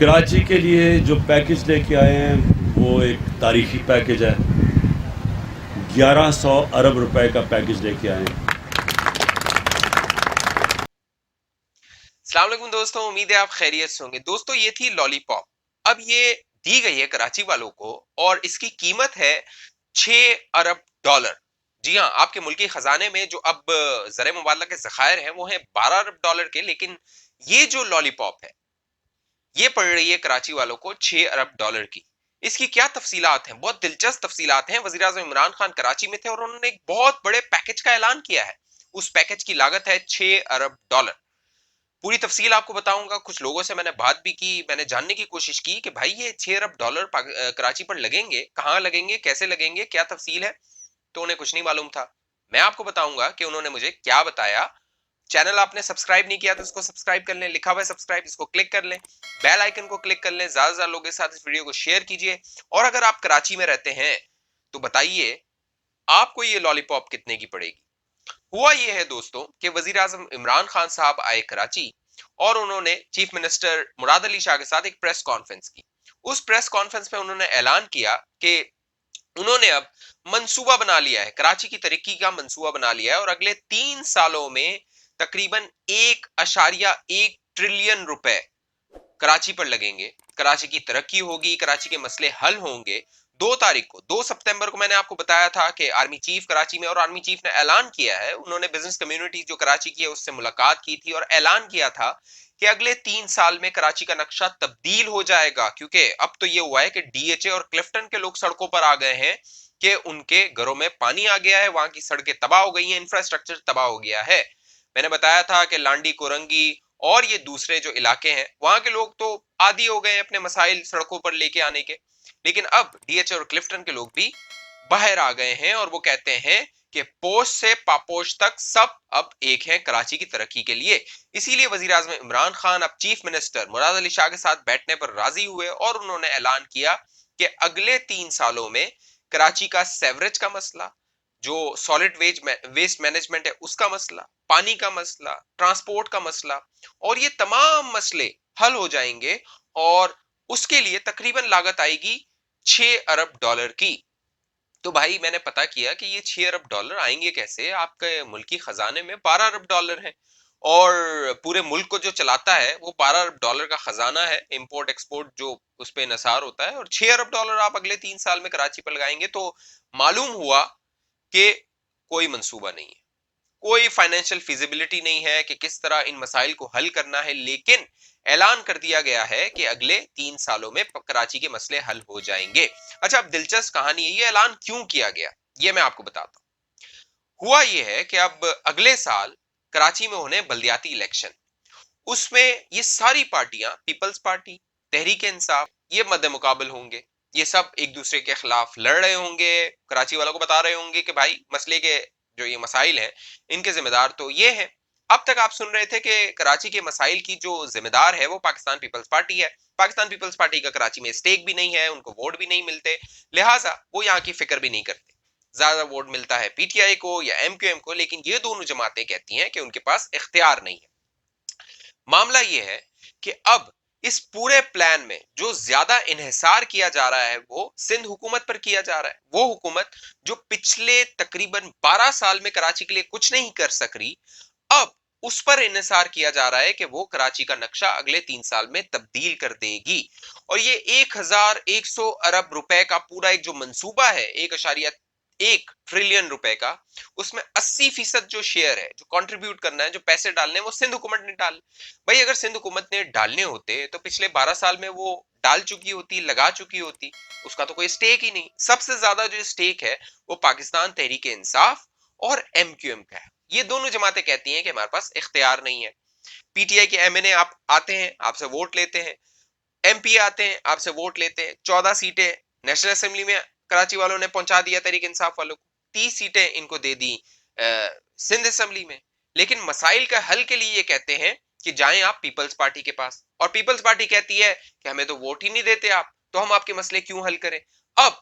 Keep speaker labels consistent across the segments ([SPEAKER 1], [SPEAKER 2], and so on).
[SPEAKER 1] कराची के लिए जो पैकेज लेके आए हैं वो एक तारीखी पैकेज है। 1100 अरब रुपए का पैकेज लेके आए हैं।
[SPEAKER 2] अस्सलाम वालेकुम दोस्तों, उम्मीद है आप खैरियत से होंगे। दोस्तों ये थी लॉलीपॉप, अब ये दी गई है कराची वालों को और इसकी कीमत है 6 अरब डॉलर। जी हाँ, आपके मुल्की खजाने में जो अब ज़र मुबादला के ज़खायर हैं वो हैं 12 अरब डॉलर के, लेकिन ये जो लॉलीपॉप है ये पड़ रही है कराची वालों को 6 अरब डॉलर की। इसकी क्या तफसीलात हैं? बहुत दिलचस्प तफसीलात हैं। वज़ीर आज़म इमरान खान कराची में थे और उन्होंने एक बहुत बड़े पैकेज का ऐलान किया है। उस पैकेज की लागत है 6 अरब डॉलर। पूरी तफसील आपको बताऊंगा। कुछ लोगों से मैंने बात भी की, मैंने जानने की कोशिश की कि भाई ये 6 अरब डॉलर कराची पर लगेंगे, कहाँ लगेंगे, कैसे लगेंगे, क्या तफसील है। तो उन्हें कुछ नहीं मालूम था। मैं आपको बताऊंगा कि उन्होंने मुझे क्या बताया। चैनल आपने सब्सक्राइब नहीं किया तो इसको सब्सक्राइब कर लें, लिखा हुआ है सब्सक्राइब, इसको क्लिक कर लें, बेल आइकन को क्लिक कर लें, ज्यादा से ज्यादा लोगों के साथ इस वीडियो को शेयर कीजिए। और अगर आप कराची में रहते हैं तो बताइए आपको ये लॉलीपॉप कितने की पड़ेगी। हुआ ये है दोस्तों कि वजीर आजम इमरान खान साहब आए कराची और उन्होंने चीफ मिनिस्टर मुराद अली शाह के साथ एक प्रेस कॉन्फ्रेंस की। उस प्रेस कॉन्फ्रेंस में उन्होंने ऐलान किया कि उन्होंने अब मंसूबा बना लिया है, कराची की तरक्की का मंसूबा बना लिया है और अगले 3 सालों में तकरीबन 1.1 ट्रिलियन रुपए कराची पर लगेंगे। कराची की तरक्की होगी, कराची के मसले हल होंगे। 2 तारीख को, 2 सितंबर को मैंने आपको बताया था कि आर्मी चीफ कराची में, और आर्मी चीफ ने ऐलान किया है, उन्होंने बिजनेस कम्युनिटी जो कराची की है उससे मुलाकात की थी और ऐलान किया था कि अगले 3 साल में कराची का नक्शा तब्दील हो जाएगा। क्योंकि अब तो ये हुआ है कि डीएचए और क्लिफ्टन के लोग सड़कों पर आ गए हैं कि उनके घरों में पानी आ गया है, वहां की सड़कें तबाह हो गई हैं, इंफ्रास्ट्रक्चर तबाह हो गया है। मैंने बताया था कि लांडी, कोरंगी और ये दूसरे जो इलाके हैं वहां के लोग तो आदी हो गए अपने मसाइल सड़कों पर लेके आने के, लेकिन अब डीएचए और क्लिफ्टन के लोग भी बाहर आ गए हैं और वो कहते हैं कि पोश से पापोश तक सब अब एक हैं कराची की तरक्की के लिए। इसीलिए वजीर आजम इमरान खान अब चीफ मिनिस्टर मुराद अली शाह के साथ बैठने पर राजी हुए और उन्होंने ऐलान किया कि अगले 3 सालों में कराची का सेवरेज का मसला, जो सॉलिड वेस्ट मैनेजमेंट है उसका मसला, पानी का मसला, ट्रांसपोर्ट का मसला, और ये तमाम मसले हल हो जाएंगे और उसके लिए तकरीबन लागत आएगी 6 अरब डॉलर की। तो भाई मैंने पता किया कि ये 6 अरब डॉलर आएंगे कैसे। आपके मुल्की खजाने में 12 अरब डॉलर है और पूरे मुल्क को जो चलाता है वो 12 अरब डॉलर का खजाना है, इंपोर्ट एक्सपोर्ट जो उस पे नसार होता है। और 6 अरब डॉलर आप अगले 3 साल में कराची पर लगाएंगे तो मालूम हुआ कि कोई मंसूबा नहीं है, कोई फाइनेंशियल फिजिबिलिटी नहीं है कि किस तरह इन मसाइल को हल करना है। लेकिन ऐलान कर दिया गया है कि अगले 3 सालों में कराची के मसले हल हो जाएंगे। अच्छा, अब दिलचस्प कहानी है, ये ऐलान क्यों किया गया ये मैं आपको बताता हूँ। हुआ ये है कि अब अगले साल कराची में होने बल्दियाती इलेक्शन, उसमें ये सारी पार्टियां, पीपल्स पार्टी, तहरीक इंसाफ, ये मद्दे मुकाबल होंगे। ये सब एक दूसरे के खिलाफ लड़ रहे होंगे, कराची वालों को बता रहे होंगे कि भाई मसले के जो ये मसाइल हैं इनके जिम्मेदार तो ये हैं। अब तक आप सुन रहे थे कि कराची के मसाइल की जो जिम्मेदार है वो पाकिस्तान पीपल्स पार्टी है। पाकिस्तान पीपल्स पार्टी का कराची में स्टेक भी नहीं है, उनको वोट भी नहीं मिलते, लिहाजा वो यहाँ की फिक्र भी नहीं करते। ज्यादा वोट मिलता है पीटीआई को या एमक्यूएम को, लेकिन ये दोनों जमातें कहती हैं कि उनके पास इख्तियार नहीं है। मामला यह है कि अब इस पूरे प्लान में जो ज्यादा इन्हिसार किया जा रहा है वो सिंध हुकूमत पर किया जा रहा है। वो हुकूमत जो पिछले तकरीबन 12 साल में कराची के लिए कुछ नहीं कर सक रही, अब उस पर इन्हिसार किया जा रहा है कि वो कराची का नक्शा अगले 3 साल में तब्दील कर देगी। और ये 1100 अरब रुपए का पूरा एक जो मंसूबा है, 1.1 ट्रिलियन रुपए का, उसमें 80% जो शेयर है, जो कंट्रीब्यूट करना है, जो पैसे डालने हैं, वो सिंध हुकूमत ने डाल। भाई अगर सिंध हुकूमत ने डालने होते तो पिछले 12 साल में वो डाल चुकी होती, लगा चुकी होती, उसका तो कोई स्टेक ही नहीं। सबसे ज्यादा जो स्टेक है वो पाकिस्तान तहरीक इंसाफ और एमक्यूएम का है। ये दोनों जमातें कहती हैं कि हमारे पास इख्तियार नहीं है। पीटीआई के एमएनए आप आते हैं, आपसे वोट लेते हैं, एमपी आते हैं, आपसे वोट लेते हैं, 14 सीटें नेशनल असेंबली में कराची वालों ने पहुंचा दिया तहरीक इंसाफ वालों को, 30 सीटें इनको दे दी सिंध असेंबली में। लेकिन मसाइल का हल के लिए ये कहते हैं कि जाएं आप पीपल्स पार्टी के पास, और पीपल्स पार्टी कहती है कि हमें तो वोट ही नहीं देते आप, तो हम आपके मसले क्यों हल करें। अब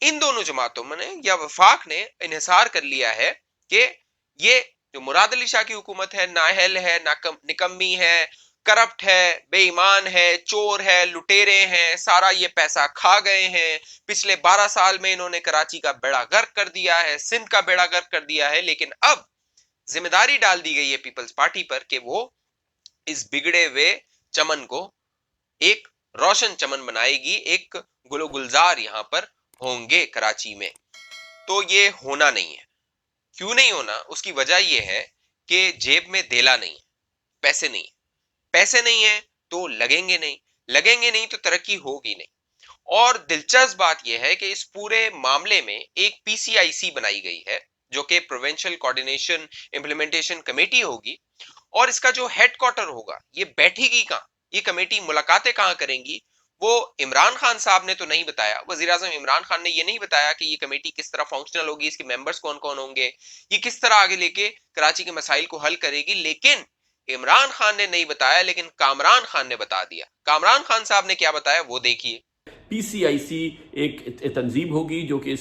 [SPEAKER 2] इन दोनों जमातों ने या वफाक ने इन्हिसार कर लिया है कि ये जो मुराद अली शाह की हुकूमत है नाअहल है, निकम्मी है, کرپٹ ہے, بے ایمان ہے, چور ہے, لٹیرے ہیں, سارا یہ پیسہ کھا گئے ہیں, پچھلے 12 سال میں انہوں نے کراچی کا بیڑا غرق کر دیا ہے, سندھ کا بیڑا غرق کر دیا ہے. لیکن اب ذمہ داری ڈال دی گئی ہے پیپلز پارٹی پر کہ وہ اس بگڑے ہوئے چمن کو ایک روشن چمن بنائے گی, ایک گل و گلزار یہاں پر ہوں گے کراچی میں. تو یہ ہونا نہیں ہے. کیوں نہیں ہونا؟ اس کی وجہ یہ ہے کہ جیب میں دھیلا نہیں, پیسے نہیں. پیسے نہیں ہیں تو لگیں گے نہیں تو ترقی ہوگی نہیں. اور دلچسپ بات یہ ہے کہ اس پورے معاملے میں ایک پی سی آئی سی بنائی گئی ہے جو کہ پروونشل کوارڈینیشن امپلیمنٹیشن کمیٹی ہوگی, اور اس کا جو ہیڈ کوارٹر ہوگا یہ بیٹھے گی کہاں, یہ کمیٹی ملاقاتیں کہاں کریں گی, وہ عمران خان صاحب نے تو نہیں بتایا. وزیر اعظم عمران خان نے یہ نہیں بتایا کہ یہ کمیٹی کس طرح فنکشنل ہوگی, اس کے ممبرز کون کون ہوں گے, یہ کس طرح آگے لے کے کراچی کے مسائل کو حل کرے گی. لیکن عمران خان نے نہیں بتایا, لیکن کامران خان نے بتا دیا. کامران خان صاحب نے کیا بتایا وہ دیکھیے.
[SPEAKER 3] پی سی آئی سی ایک تنظیم ہوگی جو کہ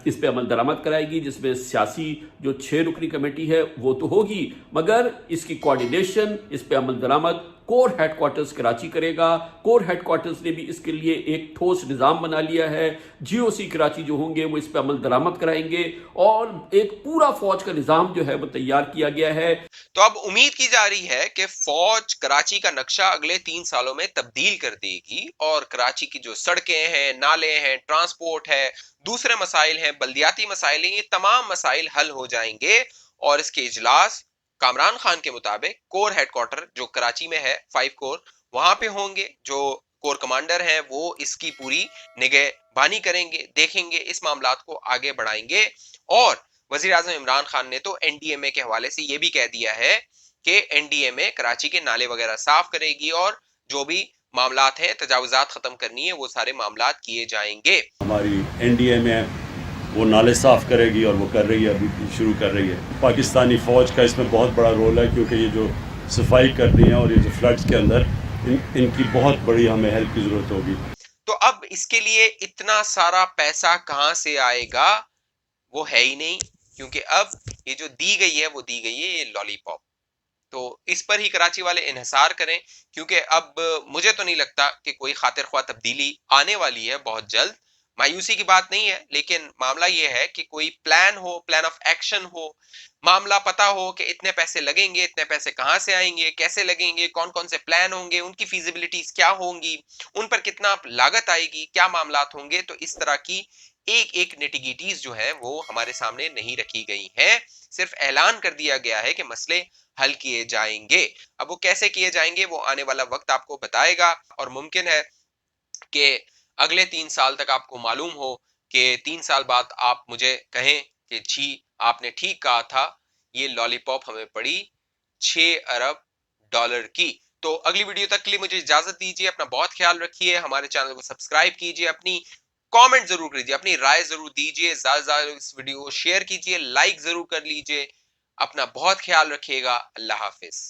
[SPEAKER 3] اس پہ عمل درآمد کرائے گی, جس میں سیاسی جو 6 رکنی کمیٹی ہے وہ تو ہوگی, مگر اس کی کوارڈینیشن, اس پہ عمل درآمد کور ہیڈ کوارٹرز کراچی کرے گا. کور ہیڈ کوارٹرز نے بھی اس کے لیے ایک ٹھوس نظام بنا لیا ہے. جی او سی کراچی جو ہوں گے وہ اس پہ عمل درآمد کرائیں گے, اور ایک پورا فوج کا نظام جو ہے وہ تیار کیا گیا ہے.
[SPEAKER 2] تو اب امید کی جا رہی ہے کہ فوج کراچی کا نقشہ اگلے 3 سالوں میں تبدیل کر دے گی, اور کراچی کی جو سڑکیں ہیں, نالے ہیں, ٹرانسپورٹ ہے, دوسرے مسائل ہیں, بلدیاتی مسائل ہیں, یہ تمام مسائل حل ہو جائیں گے. اور اس کے اجلاس کامران خان کے مطابق کور ہیڈ کوارٹر جو کراچی میں ہے 5 کور, وہاں پہ ہوں گے. جو کور کمانڈر ہیں وہ اس کی پوری نگہبانی کریں گے, دیکھیں گے, اس معاملات کو آگے بڑھائیں گے. اور وزیر اعظم عمران خان نے تو این ڈی ایم اے کے حوالے سے یہ بھی کہہ دیا ہے کہ این ڈی ایم اے کراچی کے نالے وغیرہ صاف کرے گی, اور جو بھی معاملات ہیں, تجاوزات ختم کرنی ہے, وہ سارے معاملات کیے جائیں گے.
[SPEAKER 1] ہماری این ڈی ایم اے وہ نالے صاف کرے گی, اور وہ کر رہی ہے, ابھی شروع کر رہی ہے. پاکستانی فوج کا اس میں بہت بڑا رول ہے, کیونکہ یہ جو صفائی کرنی ہے اور یہ جو فلڈز کے اندر ان کی بہت بڑی ہمیں ہیلپ کی ضرورت ہوگی.
[SPEAKER 2] تو اب اس کے لیے اتنا سارا پیسہ کہاں سے آئے گا؟ وہ ہے ہی نہیں, کیونکہ اب یہ جو دی گئی ہے وہ دی گئی ہے یہ لالی پاپ. تو اس پر ہی کراچی والے انحصار کریں, کیونکہ اب مجھے تو نہیں لگتا کہ کوئی خاطر خواہ تبدیلی آنے والی ہے بہت جلد. مایوسی کی بات نہیں ہے, لیکن معاملہ یہ ہے کہ کوئی پلان ہو, پلان آف ایکشن ہو, معاملہ پتا ہو کہ اتنے پیسے لگیں گے, اتنے پیسے کہاں سے آئیں گے, کیسے لگیں گے, کون کون سے پلان ہوں گے, ان کی فیزیبلٹیز کیا ہوں گی, ان پر کتنا لاگت آئے گی, کیا معاملات ہوں گے. تو اس طرح کی ایک نیٹیگیٹیز جو ہے وہ ہمارے سامنے نہیں رکھی گئی ہیں, صرف اعلان کر دیا گیا ہے کہ مسئلے حل کیے جائیں گے. اب وہ کیسے کیے جائیں گے وہ آنے والا وقت آپ کو بتائے گا, اور ممکن ہے کہ اگلے 3 سال تک آپ کو معلوم ہو کہ 3 سال بعد آپ مجھے کہیں کہ جی آپ نے ٹھیک کہا تھا, یہ لالی پاپ ہمیں پڑی 6 ارب ڈالر کی. تو اگلی ویڈیو تک کے لیے مجھے اجازت دیجیے, اپنا بہت خیال رکھیے, ہمارے چینل کو سبسکرائب کیجیے, اپنی کامنٹ ضرور کیجیے, اپنی رائے ضرور دیجیے, زیادہ سے زیادہ اس ویڈیو کو شیئر کیجیے, لائک ضرور کر لیجیے. اپنا بہت خیال رکھیے گا. اللہ حافظ.